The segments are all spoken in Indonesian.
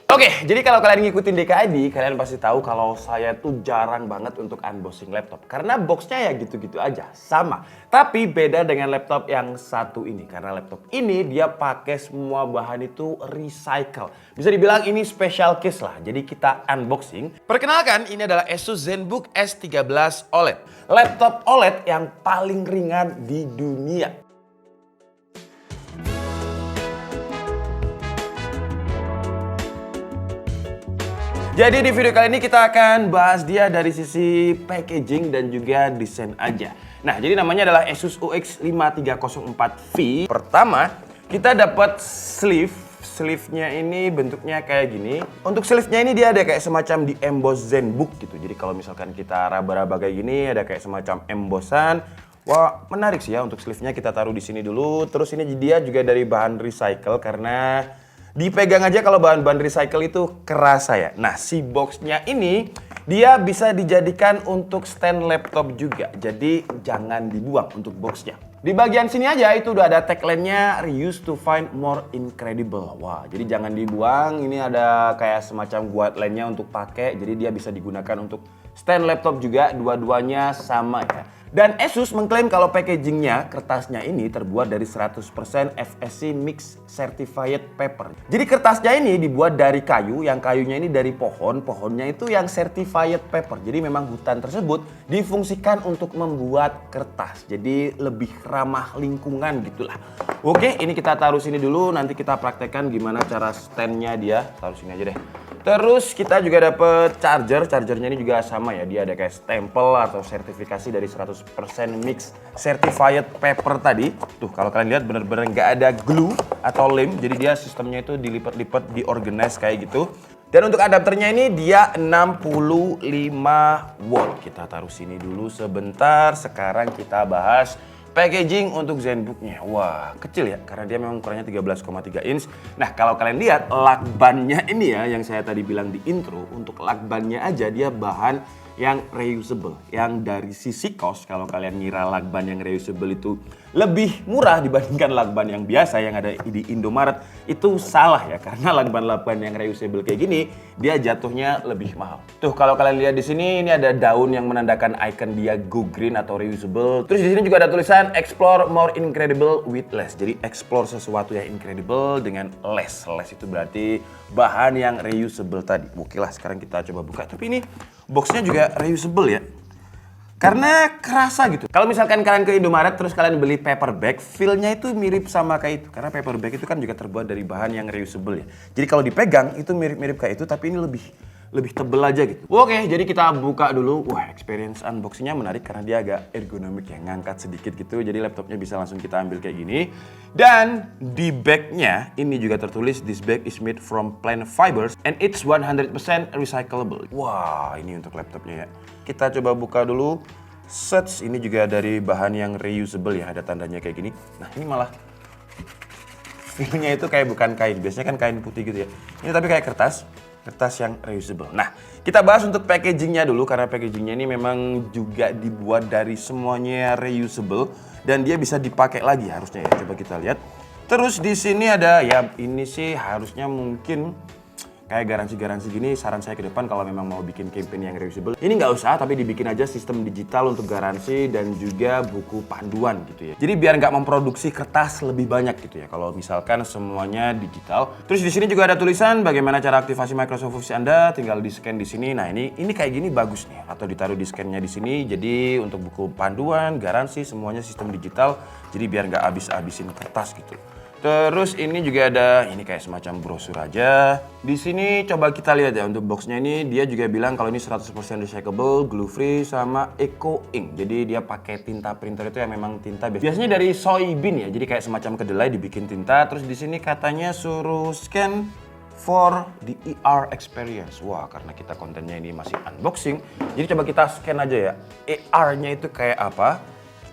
Oke, jadi kalau kalian ngikutin DKID, kalian pasti tahu kalau saya tuh jarang banget untuk unboxing laptop. Karena boxnya ya gitu-gitu aja, sama. Tapi beda dengan laptop yang satu ini. Karena laptop ini dia pakai semua bahan itu recycle. Bisa dibilang ini special case lah, jadi kita unboxing. Perkenalkan, ini adalah Asus ZenBook S13 OLED. Laptop OLED yang paling ringan di dunia. Jadi di video kali ini kita akan bahas dia dari sisi packaging dan juga desain aja. Nah, jadi namanya adalah Asus UX 5304V. Pertama, kita dapat sleeve. Sleeve-nya ini bentuknya kayak gini. Untuk sleeve-nya ini dia ada kayak semacam di emboss ZenBook gitu. Jadi kalau misalkan kita raba-raba kayak gini, ada kayak semacam embossan. Wah, menarik sih ya untuk sleeve-nya kita taruh di sini dulu. Terus ini dia juga dari bahan recycle karena dipegang aja kalau bahan-bahan recycle itu kerasa ya. Nah, si boxnya ini dia bisa dijadikan untuk stand laptop juga. Jadi jangan dibuang untuk boxnya. Di bagian sini aja itu udah ada tagline-nya reuse to find more incredible. Wah, jadi jangan dibuang. Ini ada kayak semacam guideline-nya untuk pakai. Jadi dia bisa digunakan untuk stand laptop juga. Dua-duanya sama ya. Dan Asus mengklaim kalau packagingnya, kertasnya ini terbuat dari 100% FSC Mix Certified Paper. Jadi kertasnya ini dibuat dari kayu, yang kayunya ini dari pohon, pohonnya itu yang certified paper. Jadi memang hutan tersebut difungsikan untuk membuat kertas. Jadi lebih ramah lingkungan gitulah. Oke, ini kita taruh sini dulu, nanti kita praktekkan gimana cara standnya dia. Taruh sini aja deh. Terus kita juga dapet charger, chargernya ini juga sama ya, dia ada kayak stempel atau sertifikasi dari 100% mix certified paper tadi. Tuh kalau kalian lihat bener-bener nggak ada glue atau lem, jadi dia sistemnya itu dilipat-lipat, diorganize kayak gitu. Dan untuk adapternya ini dia 65 watt. Kita taruh sini dulu sebentar, sekarang kita bahas packaging untuk ZenBook-nya. Wah, kecil ya, karena dia memang ukurannya 13,3 inch. Nah, kalau kalian lihat lakbannya ini ya, yang saya tadi bilang di intro, untuk lakbannya aja dia bahan yang reusable. Yang dari sisi cost, kalau kalian ngira lakban yang reusable itu lebih murah dibandingkan lakban yang biasa yang ada di Indomaret, itu salah ya, karena lakban-lakban yang reusable kayak gini, dia jatuhnya lebih mahal. Tuh, kalau kalian lihat di sini, ini ada daun yang menandakan icon dia Go Green atau reusable. Terus di sini juga ada tulisan Explore More Incredible with Less. Jadi explore sesuatu yang incredible dengan less. Less itu berarti bahan yang reusable tadi. Oke lah, sekarang kita coba buka. Tapi ini boxnya juga reusable ya. Karena kerasa gitu. Kalau misalkan kalian ke Indomaret terus kalian beli paper bag, feel-nya itu mirip sama kayak itu. Karena paper bag itu kan juga terbuat dari bahan yang reusable ya. Jadi kalau dipegang itu mirip-mirip kayak itu, tapi ini lebih tebel aja gitu. Oke, jadi kita buka dulu. Wah, experience unboxingnya menarik karena dia agak ergonomik ya, ngangkat sedikit gitu. Jadi laptopnya bisa langsung kita ambil kayak gini. Dan di bagnya ini juga tertulis this bag is made from plant fibers and it's 100% recyclable. Wah, ini untuk laptopnya ya. Kita coba buka dulu. Sets ini juga dari bahan yang reusable ya, ada tandanya kayak gini. Nah, ini malah feel-nya itu kayak bukan kain. Biasanya kan kain putih gitu ya. Ini tapi kayak kertas yang reusable. Nah, kita bahas untuk packagingnya dulu karena packagingnya ini memang juga dibuat dari semuanya reusable dan dia bisa dipakai lagi harusnya ya. Coba kita lihat. Terus di sini ada ya, ini sih harusnya mungkin kayak garansi-garansi gini. Saran saya ke depan kalau memang mau bikin campaign yang reusable, ini nggak usah, tapi dibikin aja sistem digital untuk garansi dan juga buku panduan gitu ya. Jadi biar nggak memproduksi kertas lebih banyak gitu ya. Kalau misalkan semuanya digital. Terus di sini juga ada tulisan bagaimana cara aktivasi Microsoft Office Anda, tinggal di scan di sini. Nah ini kayak gini bagus nih, atau ditaruh di scan-nya di sini. Jadi untuk buku panduan, garansi semuanya sistem digital. Jadi biar nggak habis-habisin kertas gitu. Terus ini juga ada, ini kayak semacam brosur aja. Di sini coba kita lihat ya untuk boxnya ini, dia juga bilang kalau ini 100% recyclable, glue free, sama eco ink. Jadi dia pakai tinta printer itu yang memang tinta biasanya dari soybean ya. Jadi kayak semacam kedelai dibikin tinta. Terus di sini katanya suruh scan for the ER experience. Wah, karena kita kontennya ini masih unboxing, jadi coba kita scan aja ya. ER-nya itu kayak apa?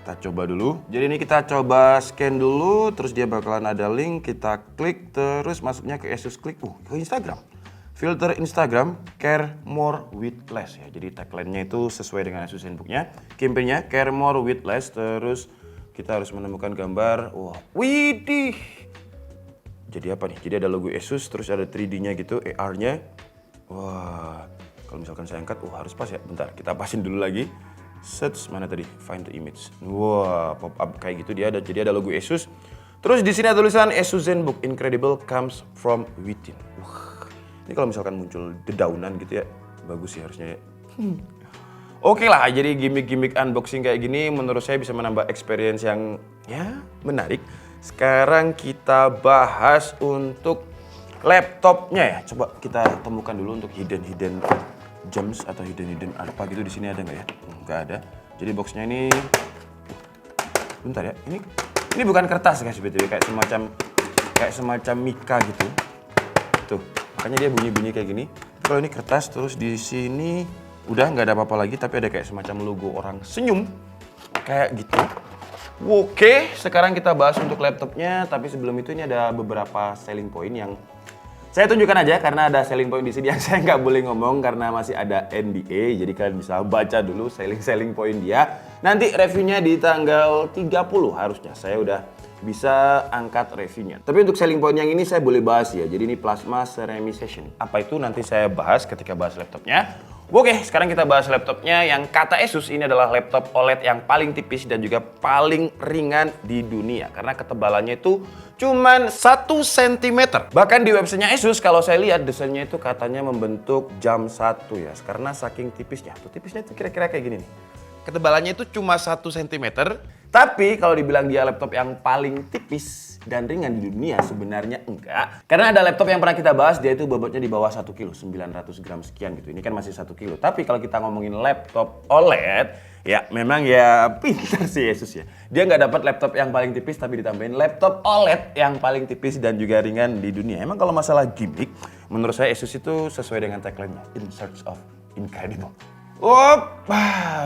Kita coba dulu. Jadi ini kita coba scan dulu, terus dia bakalan ada link, kita klik, terus masuknya ke Asus Klik, ke Instagram. Filter Instagram, care more with less ya. Jadi tagline-nya itu sesuai dengan Asus ZenBook-nya. Campaign-nya, care more with less, terus kita harus menemukan gambar. Wah, widih. jadi apa nih? Jadi ada logo Asus, terus ada 3D-nya gitu, AR-nya. Wah, kalau misalkan saya angkat, harus pas ya. Bentar, kita pasin dulu lagi. Search, mana tadi? Find the image. Wah, pop up kayak gitu dia ada. Jadi ada logo Asus. Terus di sini ada tulisan Asus ZenBook Incredible comes from within. Wah, ini kalau misalkan muncul dedaunan gitu ya, bagus sih harusnya ya. Oke lah, jadi gimmick-gimmick unboxing kayak gini menurut saya bisa menambah experience yang ya menarik. Sekarang kita bahas untuk laptopnya ya. Coba kita temukan dulu untuk hidden gems atau hidden apa gitu di sini ada nggak ya? Nggak ada. Jadi boxnya ini, bentar ya. Ini bukan kertas guys, BTW kayak semacam mika gitu. Tuh, makanya dia bunyi-bunyi kayak gini. Kalau ini kertas, terus di sini udah nggak ada apa-apa lagi, tapi ada kayak semacam logo orang senyum kayak gitu. Oke, sekarang kita bahas untuk laptopnya. Tapi sebelum itu ini ada beberapa selling point yang saya tunjukkan aja karena ada selling point di sini yang saya nggak boleh ngomong karena masih ada NDA. Jadi kalian bisa baca dulu selling point dia. Nanti reviewnya di tanggal 30 harusnya saya udah bisa angkat reviewnya. Tapi untuk selling point yang ini saya boleh bahas ya. Jadi ini plasma ceramization. Apa itu nanti saya bahas ketika bahas laptopnya. Oke, sekarang kita bahas laptopnya yang kata Asus ini adalah laptop OLED yang paling tipis dan juga paling ringan di dunia. Karena ketebalannya itu cuman 1 cm. Bahkan di websitenya Asus kalau saya lihat desainnya itu katanya membentuk jam 1 ya. Karena saking tipisnya. Tuh tipisnya itu kira-kira kayak gini nih. Ketebalannya itu cuma 1 cm. Tapi kalau dibilang dia laptop yang paling tipis dan ringan di dunia, sebenarnya enggak. Karena ada laptop yang pernah kita bahas, dia itu bobotnya di bawah 1 kilo, 900 gram sekian gitu. Ini kan masih 1 kilo. Tapi kalau kita ngomongin laptop OLED, ya memang ya pintar sih Asus ya. Dia nggak dapat laptop yang paling tipis, tapi ditambahin laptop OLED yang paling tipis dan juga ringan di dunia. Emang kalau masalah gimmick, menurut saya Asus itu sesuai dengan tagline-nya, In Search of Incredible.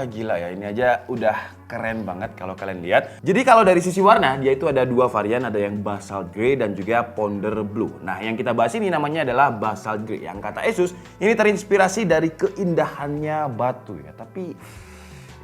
Gila ya, ini aja udah keren banget kalau kalian lihat. Jadi kalau dari sisi warna, dia itu ada 2 varian, ada yang basalt gray dan juga powder blue. Nah, yang kita bahas ini namanya adalah basalt gray. Yang kata Asus, ini terinspirasi dari keindahannya batu ya. Tapi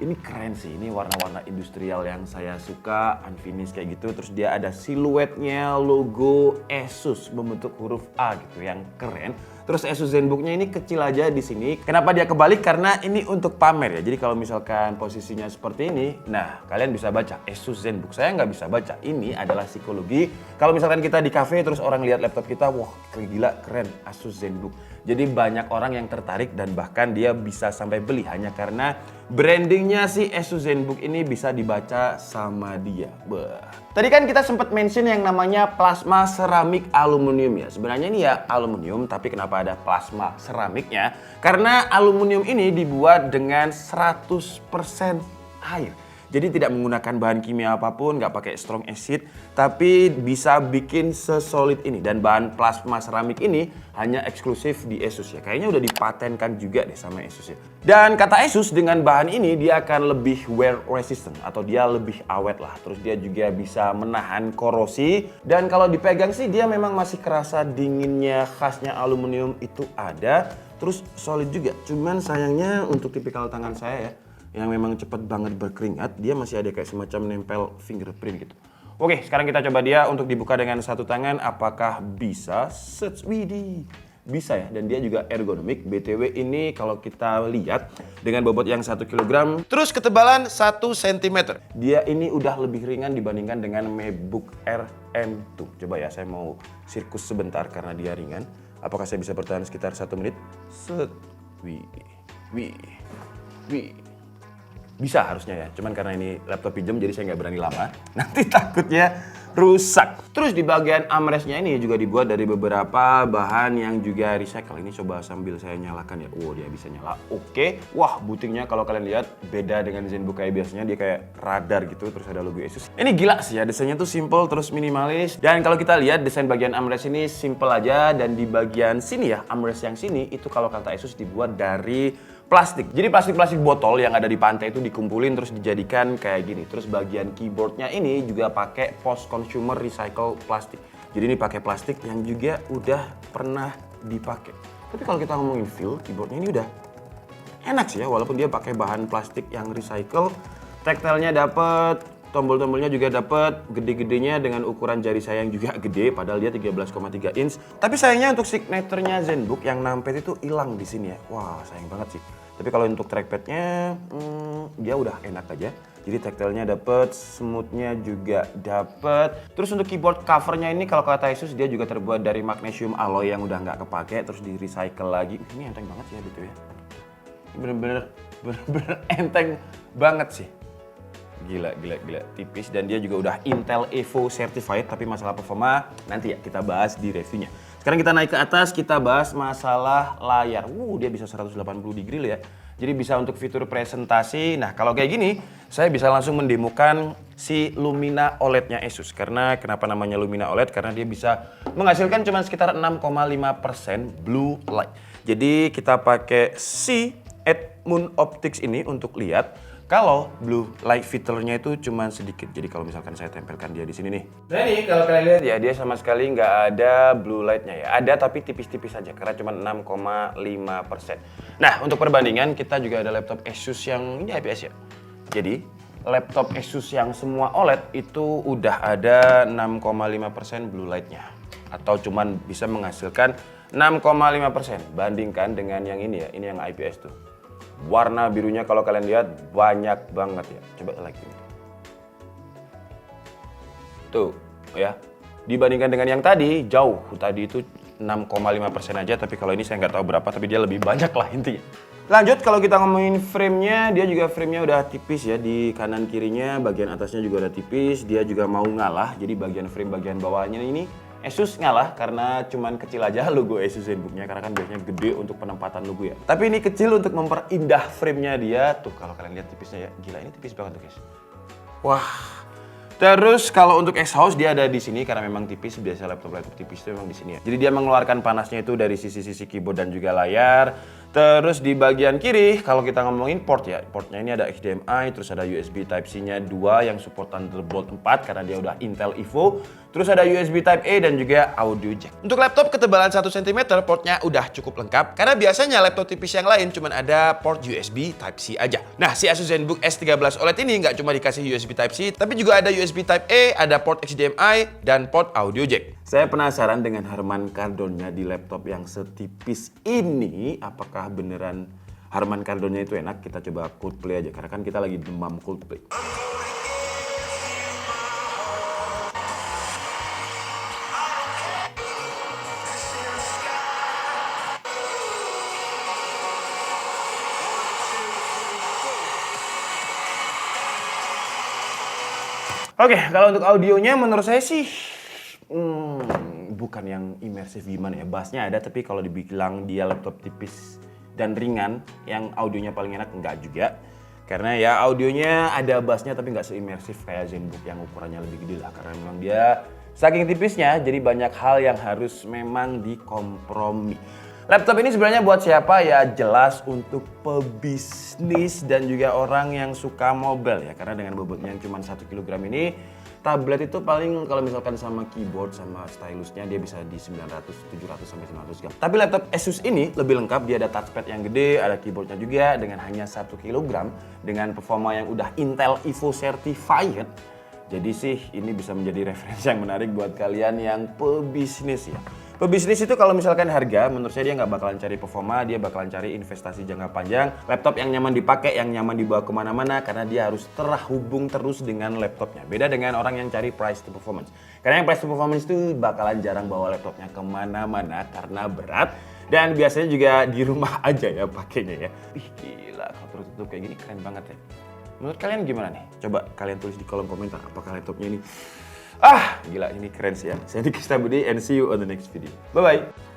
ini keren sih, ini warna-warna industrial yang saya suka, unfinished kayak gitu. Terus dia ada siluetnya logo Asus membentuk huruf A gitu, yang keren. Terus Asus ZenBook-nya ini kecil aja di sini. Kenapa dia kebalik? Karena ini untuk pamer ya. Jadi kalau misalkan posisinya seperti ini, nah kalian bisa baca Asus ZenBook. Saya nggak bisa baca. Ini adalah psikologi. Kalau misalkan kita di cafe terus orang lihat laptop kita, wah gila keren Asus ZenBook. Jadi banyak orang yang tertarik dan bahkan dia bisa sampai beli hanya karena brandingnya si Asus ZenBook ini bisa dibaca sama dia. Tadi kan kita sempat mention yang namanya plasma seramik aluminium ya. Sebenarnya ini ya aluminium, tapi kenapa ada plasma seramiknya? Karena aluminium ini dibuat dengan 100% air. Jadi tidak menggunakan bahan kimia apapun, nggak pakai strong acid, tapi bisa bikin sesolid ini. Dan bahan plasma seramik ini hanya eksklusif di Asus ya. Kayaknya udah dipatenkan juga deh sama Asus ya. Dan kata Asus dengan bahan ini dia akan lebih wear resistant atau dia lebih awet lah. Terus dia juga bisa menahan korosi. Dan kalau dipegang sih dia memang masih kerasa dinginnya khasnya aluminium itu ada. Terus solid juga. Cuman sayangnya untuk tipikal tangan saya ya, yang memang cepat banget berkeringat, dia masih ada kayak semacam nempel fingerprint gitu. Oke, sekarang kita coba dia untuk dibuka dengan satu tangan. Apakah bisa? Widih, bisa ya. Dan dia juga ergonomik. BTW ini kalau kita lihat dengan bobot yang 1 kg, terus ketebalan 1 cm. Dia ini udah lebih ringan dibandingkan dengan MacBook Air M2. Coba ya, saya mau sirkus sebentar karena dia ringan. Apakah saya bisa bertahan sekitar 1 menit? Wih. Bisa harusnya ya, cuman karena ini laptop pinjam jadi saya nggak berani lama. Nanti takutnya rusak. Terus di bagian armrestnya ini juga dibuat dari beberapa bahan yang juga recycle. Ini coba sambil saya nyalakan ya. Wow, dia bisa nyala. Oke. Wah, butingnya kalau kalian lihat beda dengan ZenBook kayak biasanya, dia kayak radar gitu. Terus ada logo Asus. Ini gila sih ya, desainnya tuh simple terus minimalis. Dan kalau kita lihat desain bagian armrest ini simple aja. Dan di bagian sini ya, armrest yang sini itu kalau kata Asus dibuat dari plastik. Jadi plastik botol yang ada di pantai itu dikumpulin terus dijadikan kayak gini. Terus bagian keyboardnya ini juga pakai post consumer recycle plastik. Jadi ini pakai plastik yang juga udah pernah dipakai. Tapi kalau kita ngomongin feel, keyboardnya ini udah enak sih ya, walaupun dia pakai bahan plastik yang recycle. Tactile-nya dapet, tombol-tombolnya juga dapat gede-gedenya dengan ukuran jari saya yang juga gede, padahal dia 13,3 inch. Tapi sayangnya untuk signaturenya ZenBook yang numpad itu hilang di sini ya. Wah, sayang banget sih. Tapi kalau untuk trackpadnya, dia udah enak aja. Jadi tactile-nya dapet, smooth-nya juga dapet. Terus untuk keyboard covernya ini kalau kata Asus dia juga terbuat dari magnesium alloy yang udah nggak kepake, terus di recycle lagi. Ini enteng banget sih ya gitu ya. Bener-bener enteng banget sih. Gila, tipis dan dia juga udah Intel Evo certified, tapi masalah performa nanti ya kita bahas di reviewnya. Sekarang kita naik ke atas, kita bahas masalah layar. Dia bisa 180 degree ya. Jadi bisa untuk fitur presentasi. Nah, kalau kayak gini, saya bisa langsung mendemokan si Lumina OLED-nya Asus. Karena kenapa namanya Lumina OLED? Karena dia bisa menghasilkan cuma sekitar 6,5% blue light. Jadi kita pakai si Edmund Optics ini untuk lihat kalau blue light filternya itu cuma sedikit. Jadi kalau misalkan saya tempelkan dia di sini nih. Nah ini kalau kalian lihat ya dia sama sekali nggak ada blue lightnya ya. Ada tapi tipis-tipis saja karena cuma 6,5%. Nah untuk perbandingan kita juga ada laptop Asus yang ini IPS ya. Jadi laptop Asus yang semua OLED itu udah ada 6,5% blue lightnya. Atau cuma bisa menghasilkan 6,5%. Bandingkan dengan yang ini ya, ini yang IPS tuh. Warna birunya kalau kalian lihat banyak banget ya. Coba like ini. Tuh ya. Dibandingkan dengan yang tadi jauh. Tadi itu 6,5% aja, tapi kalau ini saya nggak tahu berapa, tapi dia lebih banyak lah intinya. Lanjut kalau kita ngomongin frame-nya, dia juga frame-nya udah tipis ya di kanan kirinya, bagian atasnya juga udah tipis. Dia juga mau ngalah, jadi bagian frame bagian bawahnya ini Asus ngalah karena cuman kecil aja logo Asus ZenBook-nya, karena kan biasanya gede untuk penempatan logo ya. Tapi ini kecil untuk memperindah frame-nya dia. Tuh kalau kalian lihat tipisnya ya, gila ini tipis banget tuh guys. Wah. Terus kalau untuk exhaust dia ada di sini karena memang tipis, biasa laptop tipis itu memang di sini ya. Jadi dia mengeluarkan panasnya itu dari sisi-sisi keyboard dan juga layar. Terus di bagian kiri kalau kita ngomongin port ya, portnya ini ada HDMI, terus ada USB Type-C-nya 2 yang support Thunderbolt 4 karena dia udah Intel Evo. Terus ada USB Type-A dan juga audio jack. Untuk laptop ketebalan 1 cm portnya udah cukup lengkap karena biasanya laptop tipis yang lain cuma ada port USB Type-C aja. Nah si Asus ZenBook S13 OLED ini nggak cuma dikasih USB Type-C tapi juga ada USB Type-A, ada port HDMI dan port audio jack. Saya penasaran dengan Harman Kardonnya di laptop yang setipis ini, apakah beneran Harman Kardonnya itu enak? Kita coba Coldplay aja karena kan kita lagi demam Coldplay. Oke, kalau untuk audionya menurut saya sih bukan yang imersif gimana ya. Bassnya ada, tapi kalau dibilang dia laptop tipis dan ringan, yang audionya paling enak enggak juga. Karena ya audionya ada bassnya tapi nggak seimersif kayak ZenBook yang ukurannya lebih gede lah. Karena memang dia saking tipisnya, jadi banyak hal yang harus memang dikompromi. Laptop ini sebenarnya buat siapa ya? Jelas untuk pebisnis dan juga orang yang suka mobile ya. Karena dengan bobotnya yang cuma 1 kg ini, tablet itu paling kalau misalkan sama keyboard sama stylusnya dia bisa di 900, 700 sampai 900 gram. Tapi laptop Asus ini lebih lengkap, dia ada touchpad yang gede, ada keyboardnya juga dengan hanya 1 kg dengan performa yang udah Intel Evo certified. Jadi sih ini bisa menjadi referensi yang menarik buat kalian yang pebisnis ya. Pebisnis itu kalau misalkan harga, menurut saya dia nggak bakalan cari performa, dia bakalan cari investasi jangka panjang. Laptop yang nyaman dipakai, yang nyaman dibawa kemana-mana, karena dia harus terhubung terus dengan laptopnya. Beda dengan orang yang cari price to performance. Karena yang price to performance itu bakalan jarang bawa laptopnya kemana-mana karena berat. Dan biasanya juga di rumah aja ya pakainya ya. Ih gila, kalau tertutup kayak gini keren banget ya. Menurut kalian gimana nih? Coba kalian tulis di kolom komentar apakah laptopnya ini gila ini keren sih ya. Saya Niki Stabudi and see you on the next video. Bye-bye.